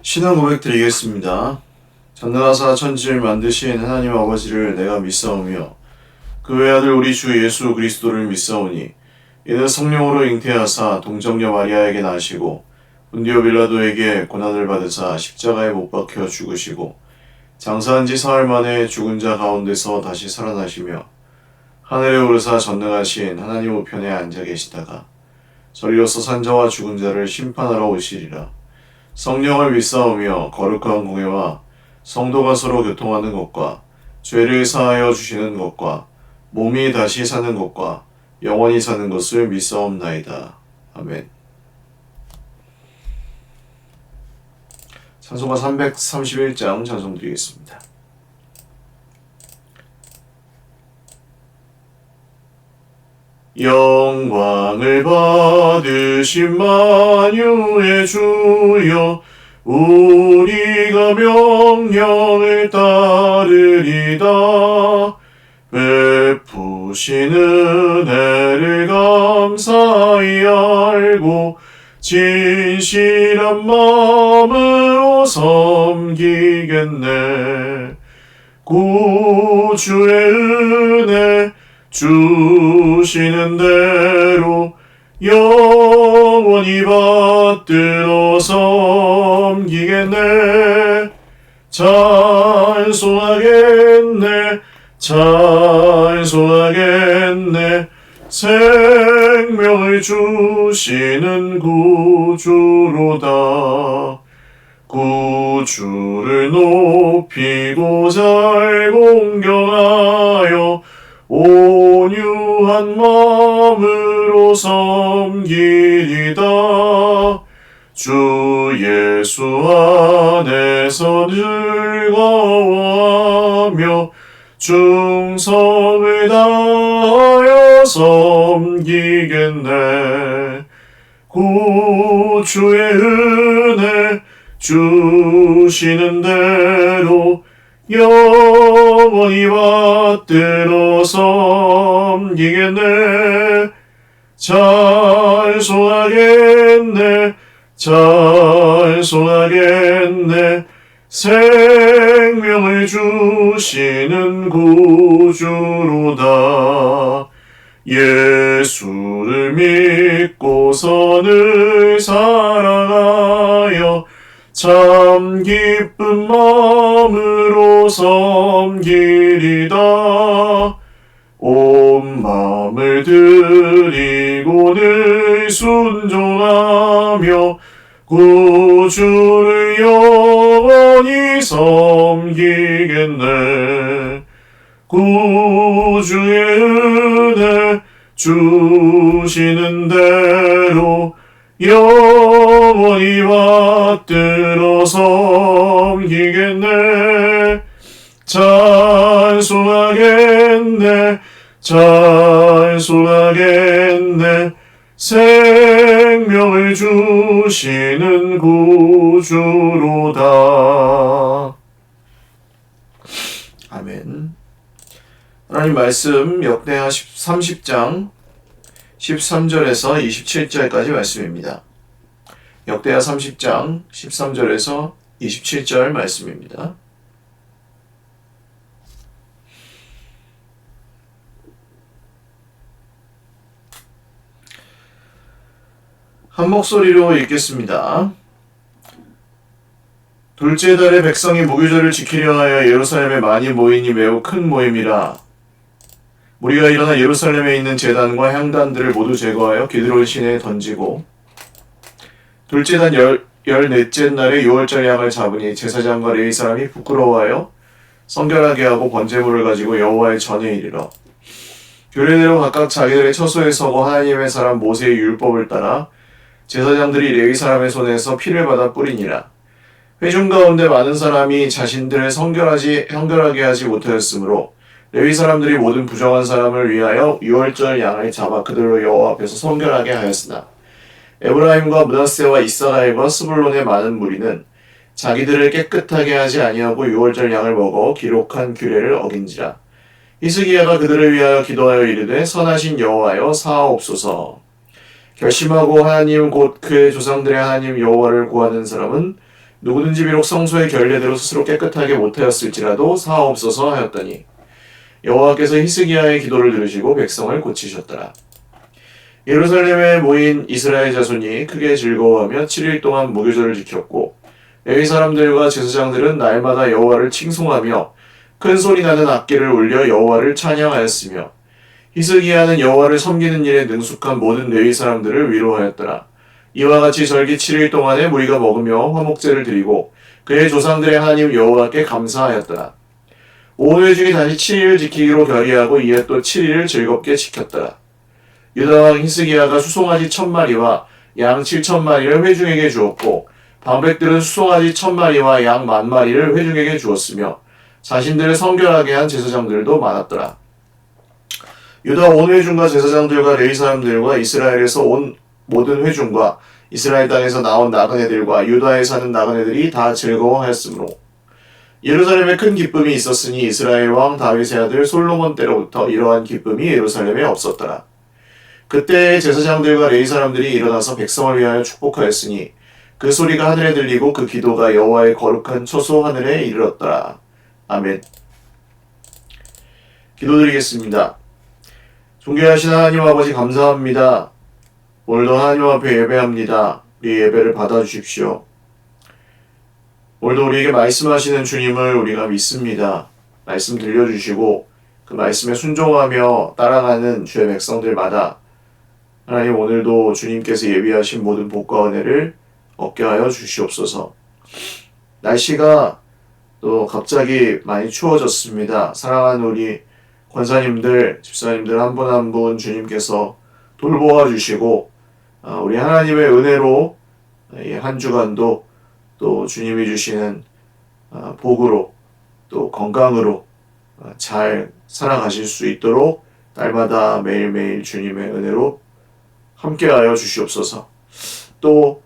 신앙 고백 드리겠습니다. 전능하사 천지를 만드신 하나님 아버지를 내가 믿사오며 그 외아들 우리 주 예수 그리스도를 믿사오니 이는 성령으로 잉태하사 동정녀 마리아에게 나시고 본디오 빌라도에게 고난을 받으사 십자가에 못 박혀 죽으시고 장사한 지 사흘 만에 죽은 자 가운데서 다시 살아나시며 하늘에 오르사 전능하신 하나님 우편에 앉아 계시다가 저리로서 산자와 죽은 자를 심판하러 오시리라. 성령을 믿사오며 거룩한 공회와 성도가 서로 교통하는 것과 죄를 사하여 주시는 것과 몸이 다시 사는 것과 영원히 사는 것을 믿사옵나이다. 아멘. 찬송가 331장 찬송드리겠습니다. 영광을 받으신 만유의 주여 우리가 명령을 따르리다. 베푸신 은혜를 감사히 알고 진실한 마음으로 섬기겠네. 구주의 은혜 주시는 대로 영원히 받들어 섬기겠네. 찬송하겠네. 생명을 주시는 구주로다. 구주를 높이고 잘 공경하여 온유한 마음으로 섬기리다. 주 예수 안에서 즐거워하며 충성을 다하여 섬기겠네. 구주의 은혜 주시는 대로 영원히 받들어 섬기겠네. 찬송하겠네. 생명을 주시는 구주로다. 예수를 믿고서 늘 사랑하여 참 기쁜 마음으로 섬기리다. 온 마음을 드리고 늘 순종하며 구주를 영원히 섬기겠네. 구주의 은혜 주시는 대로 영원히 받들어 섬기겠네. 찬송하겠네. 생명을 주시는 구주로다. 아멘. 하나님 말씀 역대하 30장 13절에서 27절까지 말씀입니다. 역대하 30장 13절에서 27절 말씀입니다. 한 목소리로 읽겠습니다. 둘째 달에 백성이 무교절을 지키려 하여 예루살렘에 많이 모이니 매우 큰 모임이라. 무리가 일어나 예루살렘에 있는 제단과 향단들을 모두 제거하여 기드론 시내에 던지고 둘째 달 열넷째 날에 6월절 양을 잡으니 제사장과 레위 사람이 부끄러워하여 성결하게 하고 번제물을 가지고 여호와의 전에 이르러 규례대로 각각 자기들의 처소에 서고 하나님의 사람 모세의 율법을 따라 제사장들이 레위 사람의 손에서 피를 받아 뿌리니라. 회중 가운데 많은 사람이 자신들을 성결하게 하지 못하였으므로 레위 사람들이 모든 부정한 사람을 위하여 6월절 양을 잡아 그들로 여호와 앞에서 성결하게 하였으나 에브라임과 므낫세와 이스라엘과 스불론의 많은 무리는 자기들을 깨끗하게 하지 아니하고 6월절 양을 먹어 기록한 규례를 어긴지라. 히스기야가 그들을 위하여 기도하여 이르되 선하신 여호와여 사하옵소서. 결심하고 하나님 곧 그의 조상들의 하나님 여호와를 구하는 사람은 누구든지 비록 성소의 결례대로 스스로 깨끗하게 못하였을지라도 사하옵소서 하였더니 여호와께서 히스기야의 기도를 들으시고 백성을 고치셨더라. 예루살렘에 모인 이스라엘 자손이 크게 즐거워하며 7일 동안 무교절을 지켰고 레위 사람들과 제사장들은 날마다 여호와를 칭송하며 큰 소리 나는 악기를 울려 여호와를 찬양하였으며 히스기야는 여호와를 섬기는 일에 능숙한 모든 레위 사람들을 위로하였더라. 이와 같이 절기 7일 동안에 무리가 먹으며 화목제를 드리고 그의 조상들의 하나님 여호와께 감사하였더라. 온 회중이 다시 7일을 지키기로 결의하고 이에 또 7일을 즐겁게 지켰더라. 유다 왕 히스기야가 수송아지 1000마리와 양 7000마리를 회중에게 주었고 방백들은 수송아지 1000마리와 양 10,000마리를 회중에게 주었으며 자신들을 성결하게 한 제사장들도 많았더라. 유다 온 회중과 제사장들과 레위 사람들과 이스라엘에서 온 모든 회중과 이스라엘 땅에서 나온 나그네들과 유다에 사는 나그네들이 다 즐거워하였으므로 예루살렘에 큰 기쁨이 있었으니 이스라엘 왕 다윗의 아들 솔로몬 때로부터 이러한 기쁨이 예루살렘에 없었더라. 그때 제사장들과 레위 사람들이 일어나서 백성을 위하여 축복하였으니 그 소리가 하늘에 들리고 그 기도가 여호와의 거룩한 처소 하늘에 이르렀더라. 아멘. 기도드리겠습니다. 존귀하신 하나님 아버지 감사합니다. 오늘도 하나님 앞에 예배합니다. 우리 예배를 받아주십시오. 오늘도 우리에게 말씀하시는 주님을 우리가 믿습니다. 말씀 들려주시고 그 말씀에 순종하며 따라가는 주의 백성들마다 하나님 오늘도 주님께서 예비하신 모든 복과 은혜를 얻게 하여 주시옵소서. 날씨가 또 갑자기 많이 추워졌습니다. 사랑하는 우리 권사님들, 집사님들 한 분 한 분 주님께서 돌보아 주시고 우리 하나님의 은혜로 한 주간도 또 주님이 주시는 복으로 또 건강으로 잘 살아가실 수 있도록 날마다 매일매일 주님의 은혜로 함께하여 주시옵소서. 또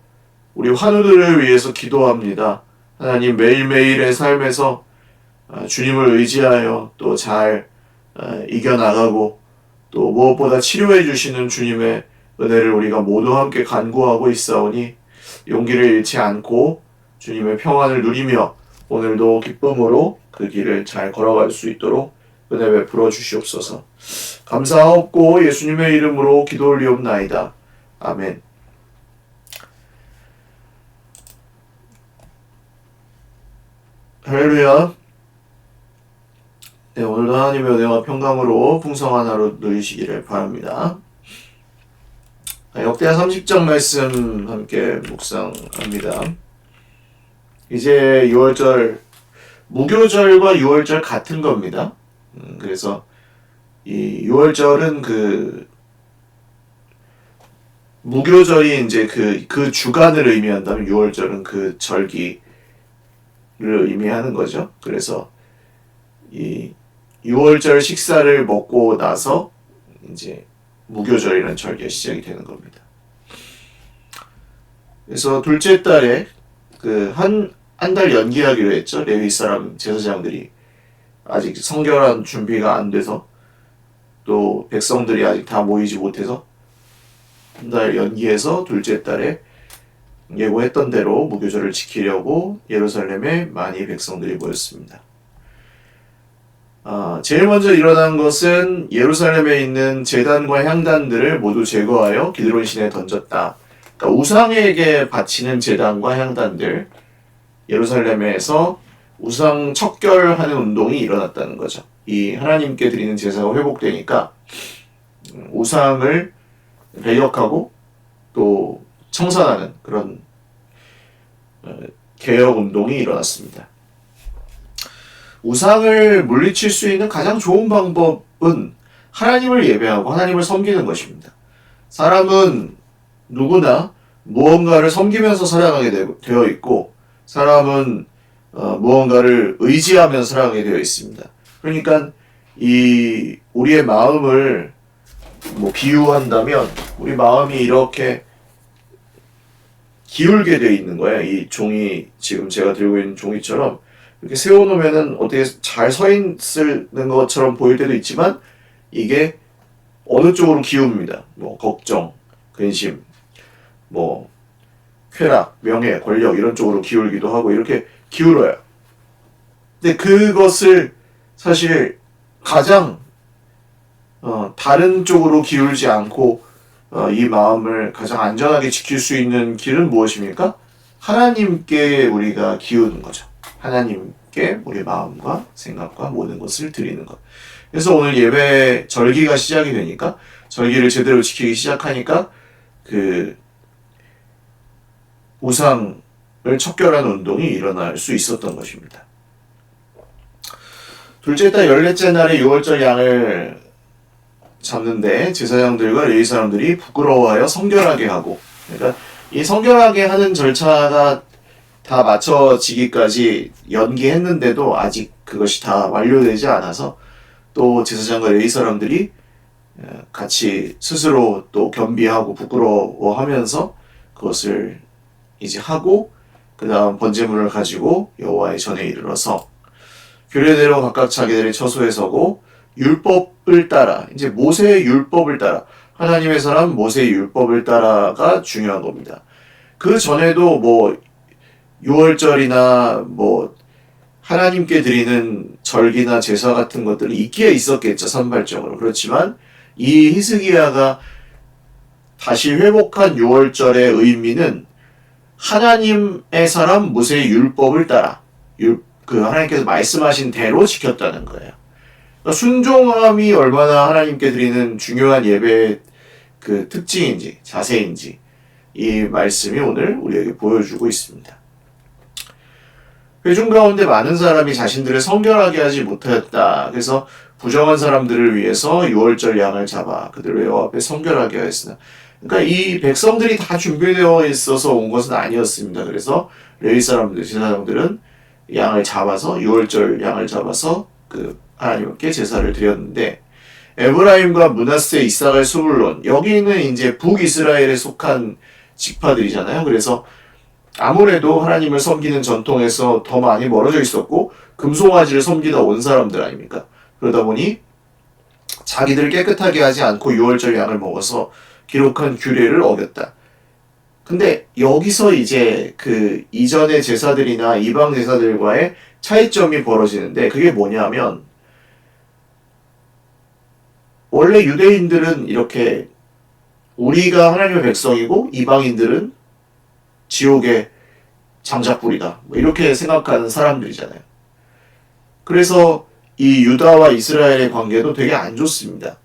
우리 환우들을 위해서 기도합니다. 하나님 매일매일의 삶에서 주님을 의지하여 또 잘 이겨나가고 또 무엇보다 치료해 주시는 주님의 은혜를 우리가 모두 함께 간구하고 있사오니 용기를 잃지 않고 주님의 평안을 누리며 오늘도 기쁨으로 그 길을 잘 걸어갈 수 있도록 은혜 베풀어 주시옵소서. 감사하옵고 예수님의 이름으로 기도 올리옵나이다. 아멘. 할렐루야. 네, 오늘도 하나님의 은혜와 평강으로 풍성한 하루 누리시기를 바랍니다. 역대하 30장 말씀 함께 묵상합니다. 이제 6월절, 무교절과 6월절 같은 겁니다. 그래서 이 6월절은 무교절이 이제 그 주간을 의미한다면 6월절은 그 절기를 의미하는 거죠. 그래서 이 6월절 식사를 먹고 나서 이제 무교절이라는 절기가 시작이 되는 겁니다. 그래서 둘째 달에 한 달 연기하기로 했죠. 레위 사람 제사장들이 아직 성결한 준비가 안 돼서 또 백성들이 아직 다 모이지 못해서 한 달 연기해서 둘째 달에 예고했던 대로 무교절을 지키려고 예루살렘에 많이 백성들이 모였습니다. 제일 먼저 일어난 것은 예루살렘에 있는 제단과 향단들을 모두 제거하여 기드론 신에 던졌다. 그러니까 우상에게 바치는 제단과 향단들, 예루살렘에서 우상 척결하는 운동이 일어났다는 거죠. 이 하나님께 드리는 제사가 회복되니까 우상을 배격하고 또 청산하는 그런 개혁 운동이 일어났습니다. 우상을 물리칠 수 있는 가장 좋은 방법은 하나님을 예배하고 하나님을 섬기는 것입니다. 사람은 누구나 무언가를 섬기면서 살아가게 되어 있고 사람은 무언가를 의지하면서 살아가게 되어 있습니다. 그러니까 우리의 마음을 비유한다면 우리 마음이 이렇게 기울게 되어 있는 거예요. 이 종이 지금 제가 들고 있는 종이처럼 이렇게 세워놓으면은 어떻게 잘 서 있는 것처럼 보일 때도 있지만 이게 어느 쪽으로 기웁니다. 걱정, 근심, 쾌락, 명예, 권력 이런 쪽으로 기울기도 하고 이렇게 기울어요. 근데 그것을 사실 가장 다른 쪽으로 기울지 않고 이 마음을 가장 안전하게 지킬 수 있는 길은 무엇입니까? 하나님께 우리가 기우는 거죠. 하나님께 우리 마음과 생각과 모든 것을 드리는 것. 그래서 오늘 예배 절기가 시작이 되니까 절기를 제대로 지키기 시작하니까 그 우상을 척결하는 운동이 일어날 수 있었던 것입니다. 둘째 달 14째 날에 6월절 양을 잡는데 제사장들과 레위 사람들이 부끄러워하여 성결하게 하고, 그러니까 이 성결하게 하는 절차가 다 맞춰지기까지 연기했는데도 아직 그것이 다 완료되지 않아서 또 제사장과 레위 사람들이 같이 스스로 또 겸비하고 부끄러워하면서 그것을 이제 하고 그 다음 번제물을 가지고 여호와의 전에 이르러서 규례대로 각각 자기들의 처소에 서고 율법을 따라, 이제 모세의 율법을 따라, 하나님의 사람 모세의 율법을 따라가 중요한 겁니다. 그 전에도 뭐 6월절이나 뭐 하나님께 드리는 절기나 제사 같은 것들이 있기에 있었겠죠, 산발적으로. 그렇지만 이 히스기야가 다시 회복한 6월절의 의미는 하나님의 사람 모세의 율법을 따라 그 하나님께서 말씀하신 대로 지켰다는 거예요. 그러니까 순종함이 얼마나 하나님께 드리는 중요한 예배의 그 특징인지 자세인지 이 말씀이 오늘 우리에게 보여주고 있습니다. 회중 가운데 많은 사람이 자신들을 성결하게 하지 못하였다. 그래서 부정한 사람들을 위해서 6월절 양을 잡아 그들을 여호와 앞에 성결하게 하였으나, 그러니까 이 백성들이 다 준비되어 있어서 온 것은 아니었습니다. 그래서 레위 사람들, 제사장들은 양을 잡아서 6월절 양을 잡아서 그 하나님께 제사를 드렸는데, 에브라임과 므낫세, 이사갈, 스불론, 여기는 이제 북이스라엘에 속한 지파들이잖아요. 그래서 아무래도 하나님을 섬기는 전통에서 더 많이 멀어져 있었고 금송아지를 섬기다 온 사람들 아닙니까? 그러다 보니 자기들 깨끗하게 하지 않고 6월절 양을 먹어서 기록한 규례를 어겼다. 근데 여기서 이제 그 이전의 제사들이나 이방 제사들과의 차이점이 벌어지는데, 그게 뭐냐면 원래 유대인들은 이렇게 우리가 하나님의 백성이고 이방인들은 지옥의 장작불이다, 뭐 이렇게 생각하는 사람들이잖아요. 그래서 이 유다와 이스라엘의 관계도 되게 안 좋습니다.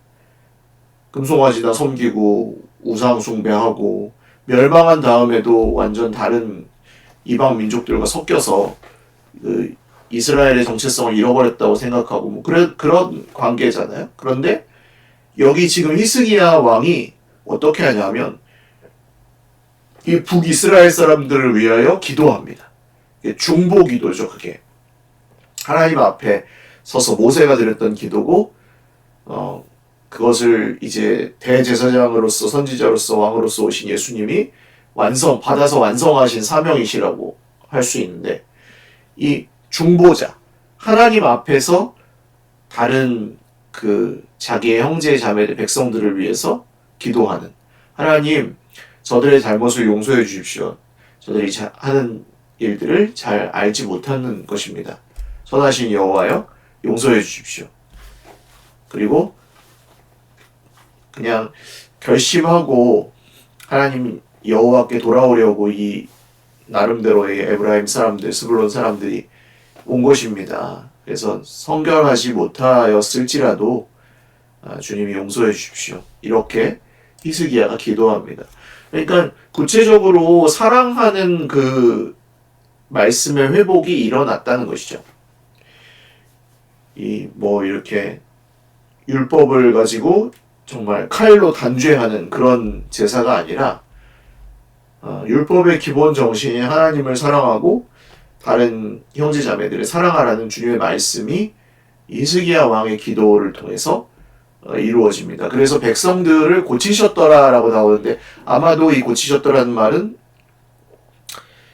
금송아지나 섬기고 우상 숭배하고 멸망한 다음에도 완전 다른 이방 민족들과 섞여서 그 이스라엘의 정체성을 잃어버렸다고 생각하고 뭐 그런 관계잖아요. 그런데 여기 지금 히스기야 왕이 어떻게 하냐면 이 북이스라엘 사람들을 위하여 기도합니다. 중보 기도죠. 그게 하나님 앞에 서서 모세가 드렸던 기도고, 그것을 이제 대제사장으로서 선지자로서 왕으로서 오신 예수님이 받아서 완성하신 사명이시라고 할 수 있는데, 이 중보자, 하나님 앞에서 다른 그 자기의 형제 자매 백성들을 위해서 기도하는, 하나님 저들의 잘못을 용서해 주십시오. 저들이 하는 일들을 잘 알지 못하는 것입니다. 선하신 여호와여 용서해 주십시오. 그리고 그냥 결심하고 하나님 여호와께 돌아오려고 이 나름대로의 에브라임 사람들, 스불론 사람들이 온 것입니다. 그래서 성결하지 못하였을지라도 주님이 용서해 주십시오. 이렇게 히스기야가 기도합니다. 그러니까 구체적으로 사랑하는 그 말씀의 회복이 일어났다는 것이죠. 이렇게 율법을 가지고 정말 칼로 단죄하는 그런 제사가 아니라 율법의 기본 정신이 하나님을 사랑하고 다른 형제 자매들을 사랑하라는 주님의 말씀이 히스기야 왕의 기도를 통해서 이루어집니다. 그래서 백성들을 고치셨더라라고 나오는데, 아마도 이 고치셨더라는 말은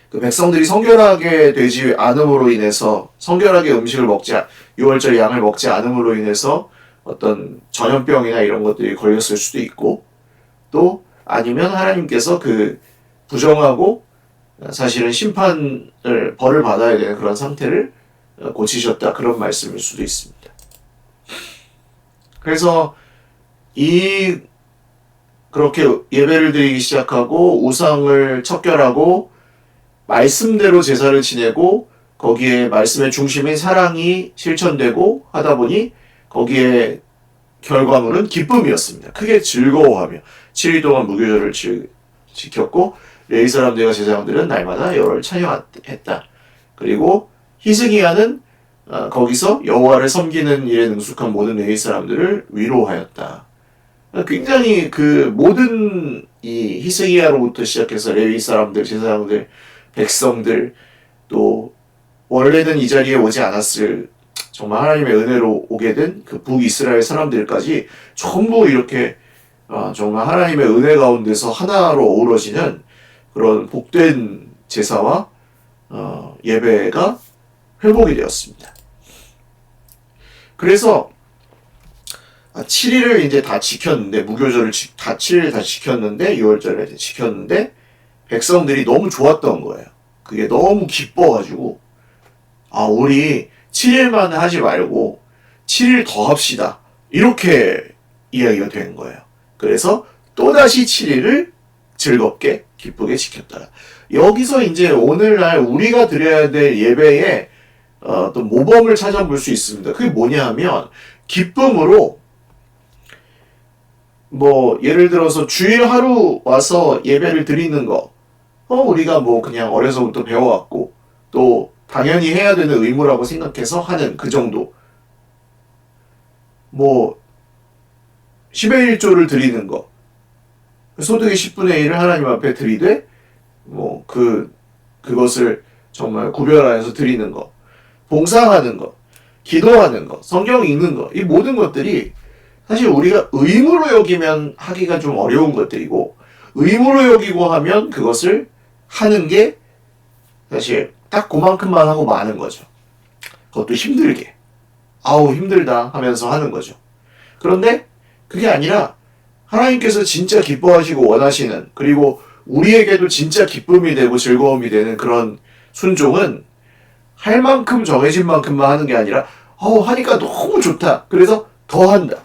그 백성들이 성결하게 되지 않음으로 인해서, 성결하게 음식을 6월절 양을 먹지 않음으로 인해서 어떤 전염병이나 이런 것들이 걸렸을 수도 있고, 또 아니면 하나님께서 그 부정하고 사실은 심판을 벌을 받아야 되는 그런 상태를 고치셨다, 그런 말씀일 수도 있습니다. 그래서 그렇게 예배를 드리기 시작하고 우상을 척결하고 말씀대로 제사를 지내고 거기에 말씀의 중심인 사랑이 실천되고 하다 보니 거기에 결과물은 기쁨이었습니다. 크게 즐거워하며 7일 동안 무교절을 지켰고 레위 사람들과 제사장들은 날마다 여호와를 찬양했다. 그리고 히스기야는 거기서 여호와를 섬기는 일에 능숙한 모든 레위 사람들을 위로하였다. 굉장히 그 모든 이 히스기야로부터 시작해서 레위 사람들, 제사장들, 백성들, 또 원래는 이 자리에 오지 않았을 정말 하나님의 은혜로 오게 된 그 북이스라엘 사람들까지 전부 이렇게 정말 하나님의 은혜 가운데서 하나로 어우러지는 그런 복된 제사와 예배가 회복이 되었습니다. 그래서 7일을 이제 다 지켰는데, 무교절을 다 7일 다 지켰는데, 6월절에 지켰는데 백성들이 너무 좋았던 거예요. 그게 너무 기뻐가지고 우리 7일만 하지 말고 7일 더 합시다, 이렇게 이야기가 된 거예요. 그래서 또다시 7일을 즐겁게 기쁘게 지켰다. 여기서 이제 오늘날 우리가 드려야 될 예배에 또 모범을 찾아볼 수 있습니다. 그게 뭐냐 하면 기쁨으로 예를 들어서 주일 하루 와서 예배를 드리는 거 우리가 그냥 어려서부터 배워왔고 또 당연히 해야 되는 의무라고 생각해서 하는 그 정도. 10의 1조를 드리는 거, 소득의 10분의 1을 하나님 앞에 드리되 그것을 정말 구별하여서 드리는 거, 봉사하는 거, 기도하는 거, 성경 읽는 거, 이 모든 것들이 사실 우리가 의무로 여기면 하기가 좀 어려운 것들이고, 의무로 여기고 하면 그것을 하는 게 사실 딱 그만큼만 하고 마는 거죠. 그것도 힘들게. 힘들다 하면서 하는 거죠. 그런데 그게 아니라 하나님께서 진짜 기뻐하시고 원하시는, 그리고 우리에게도 진짜 기쁨이 되고 즐거움이 되는 그런 순종은 할 만큼 정해진 만큼만 하는 게 아니라 하니까 너무 좋다, 그래서 더 한다,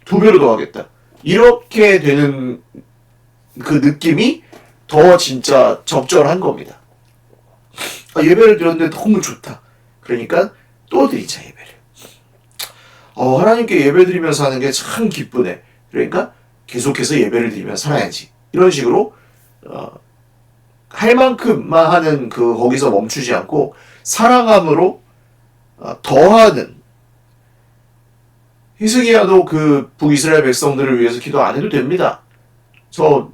2배로 더 하겠다, 이렇게 되는 그 느낌이 더 진짜 적절한 겁니다. 예배를 드렸는데 너무 좋다, 그러니까 또 드리자 예배를. 하나님께 예배 드리면서 하는 게 참 기쁘네, 그러니까 계속해서 예배를 드리면서 살아야지, 이런 식으로 할 만큼만 하는 거기서 멈추지 않고 사랑함으로 더하는. 히스기야도 그 북이스라엘 백성들을 위해서 기도 안 해도 됩니다. 저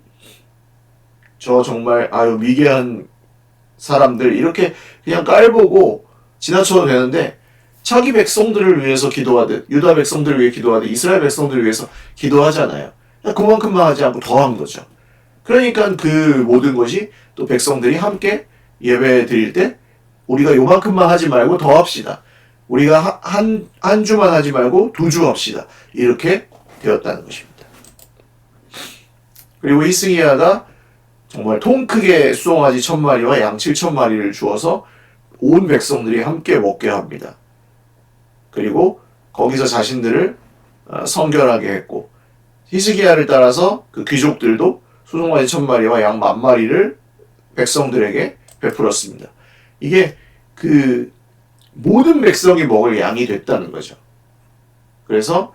정말 미개한 사람들 이렇게 그냥 깔보고 지나쳐도 되는데, 자기 백성들을 위해서 기도하듯, 유다 백성들을 위해 기도하듯, 이스라엘 백성들을 위해서 기도하잖아요. 그만큼만 하지 않고 더한 거죠. 그러니까 그 모든 것이 또 백성들이 함께 예배 드릴 때 우리가 요만큼만 하지 말고 더 합시다, 우리가 한 주만 하지 말고 2주 합시다, 이렇게 되었다는 것입니다. 그리고 히스기야가 정말 통 크게 수송아지 1000마리와 양 7000마리를 주어서 온 백성들이 함께 먹게 합니다. 그리고 거기서 자신들을 성결하게 했고, 히스기야를 따라서 그 귀족들도 수송아지 1000마리와 양 10,000마리를 백성들에게 베풀었습니다. 이게 그 모든 백성이 먹을 양이 됐다는 거죠. 그래서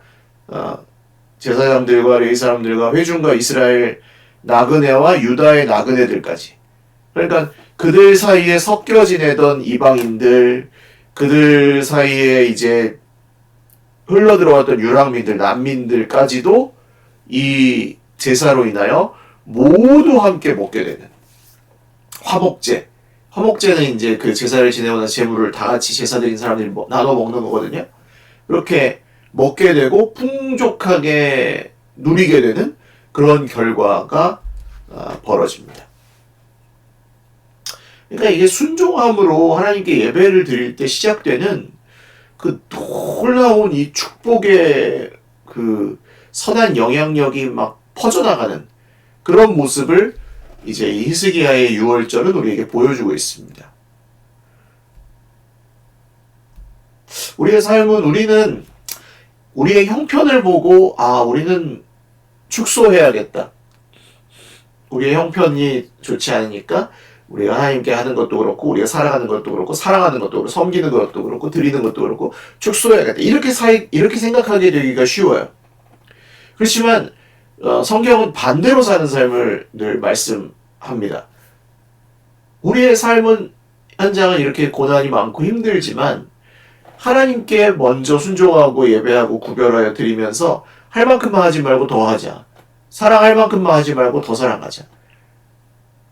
제사장들과 레위 사람들과 회중과 이스라엘 나그네와 유다의 나그네들까지, 그러니까 그들 사이에 섞여 지내던 이방인들, 그들 사이에 이제 흘러들어왔던 유랑민들, 난민들까지도 이 제사로 인하여 모두 함께 먹게 되는 화목제. 화목제는 이제 그 제사를 지내고 나서 제물을 다 같이 제사 드린 사람들이 나눠 먹는 거거든요. 그렇게 먹게 되고 풍족하게 누리게 되는 그런 결과가 벌어집니다. 그러니까 이게 순종함으로 하나님께 예배를 드릴 때 시작되는 그 놀라운 이 축복의 그 선한 영향력이 막 퍼져나가는 그런 모습을 이제 이 히스기야의 유월절은 우리에게 보여주고 있습니다. 우리의 삶은 우리는 우리의 형편을 보고 우리는 축소해야겠다. 우리의 형편이 좋지 않으니까 우리가 하나님께 하는 것도 그렇고 우리가 살아가는 것도 그렇고 사랑하는 것도 그렇고 섬기는 것도 그렇고 드리는 것도 그렇고 축소해야겠다. 이렇게 생각하게 되기가 쉬워요. 그렇지만 성경은 반대로 사는 삶을 늘 말씀합니다. 우리의 삶은 현장은 이렇게 고난이 많고 힘들지만 하나님께 먼저 순종하고 예배하고 구별하여 드리면서 할 만큼만 하지 말고 더 하자. 사랑할 만큼만 하지 말고 더 사랑하자.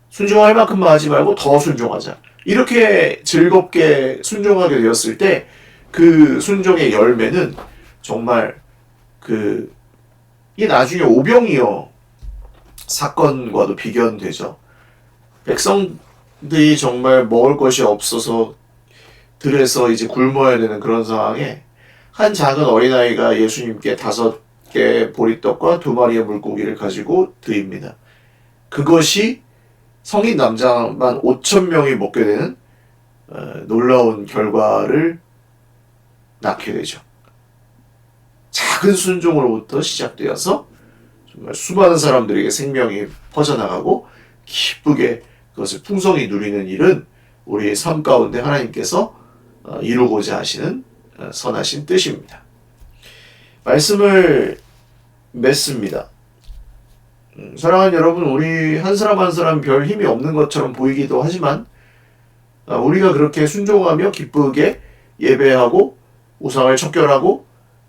순종할 만큼만 하지 말고 더 순종하자. 이렇게 즐겁게 순종하게 되었을 때 그 순종의 열매는 정말 이 나중에 오병이어 사건과도 비견되죠. 백성들이 정말 먹을 것이 없어서 들에서 이제 굶어야 되는 그런 상황에 한 작은 어린아이가 예수님께 5개 보리떡과 2마리의 물고기를 가지고 드립니다. 그것이 성인 남자만 5,000명이 먹게 되는 놀라운 결과를 낳게 되죠. 작은 순종으로부터 시작되어서 정말 수많은 사람들에게 생명이 퍼져나가고 기쁘게 그것을 풍성히 누리는 일은 우리의 삶 가운데 하나님께서 이루고자 하시는 선하신 뜻입니다. 말씀을 맺습니다. 사랑하는 여러분, 우리 한 사람 한 사람 별 힘이 없는 것처럼 보이기도 하지만 우리가 그렇게 순종하며 기쁘게 예배하고 우상을 척결하고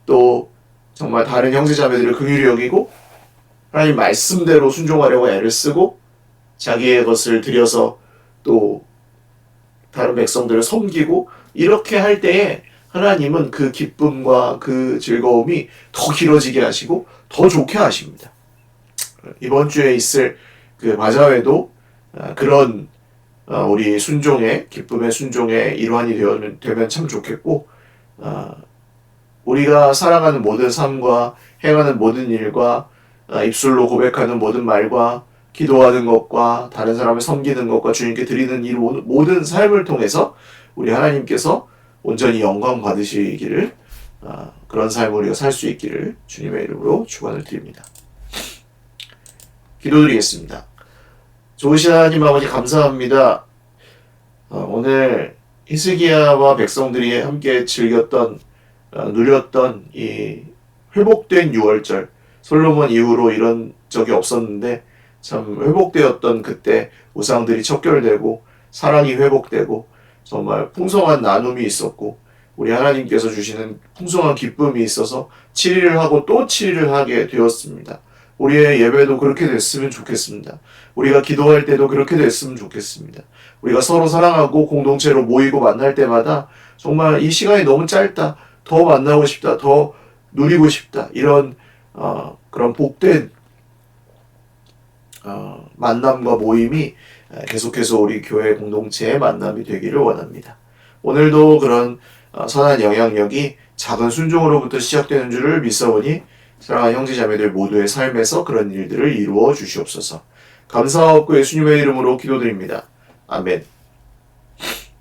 또 정말 다른 형제자매들을 긍휼히 여기고 하나님 말씀대로 순종하려고 애를 쓰고 자기의 것을 들여서 또 다른 백성들을 섬기고 이렇게 할 때에 하나님은 그 기쁨과 그 즐거움이 더 길어지게 하시고 더 좋게 하십니다. 이번 주에 있을 그 바자회도 그런 우리 순종의 기쁨의 순종의 일환이 되면 참 좋겠고 우리가 살아가는 모든 삶과 행하는 모든 일과 입술로 고백하는 모든 말과 기도하는 것과 다른 사람을 섬기는 것과 주님께 드리는 이 모든 삶을 통해서 우리 하나님께서 온전히 영광 받으시기를 그런 삶을 우리가 살 수 있기를 주님의 이름으로 축원을 드립니다. 기도드리겠습니다. 좋으신 하나님 아버지 감사합니다. 오늘 히스기야와 백성들이 함께 즐겼던 누렸던 이 회복된 유월절, 솔로몬 이후로 이런 적이 없었는데 참 회복되었던 그때 우상들이 척결되고 사랑이 회복되고 정말 풍성한 나눔이 있었고 우리 하나님께서 주시는 풍성한 기쁨이 있어서 7일을 하고 또 7일을 하게 되었습니다. 우리의 예배도 그렇게 됐으면 좋겠습니다. 우리가 기도할 때도 그렇게 됐으면 좋겠습니다. 우리가 서로 사랑하고 공동체로 모이고 만날 때마다 정말 이 시간이 너무 짧다. 더 만나고 싶다. 더 누리고 싶다. 이런 그런 복된 만남과 모임이 계속해서 우리 교회 공동체의 만남이 되기를 원합니다. 오늘도 그런 선한 영향력이 작은 순종으로부터 시작되는 줄을 믿사오니 사랑하는 형제자매들 모두의 삶에서 그런 일들을 이루어 주시옵소서. 감사하옵고 예수님의 이름으로 기도드립니다. 아멘.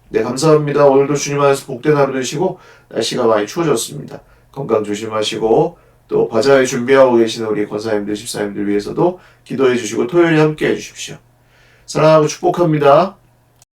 네, 감사합니다. 오늘도 주님 안에서 복된 하루 되시고 날씨가 많이 추워졌습니다. 건강 조심하시고 또 바자회 준비하고 계시는 우리 권사님들, 집사님들 위해서도 기도해 주시고 토요일에 함께 해 주십시오. 사랑하고 축복합니다.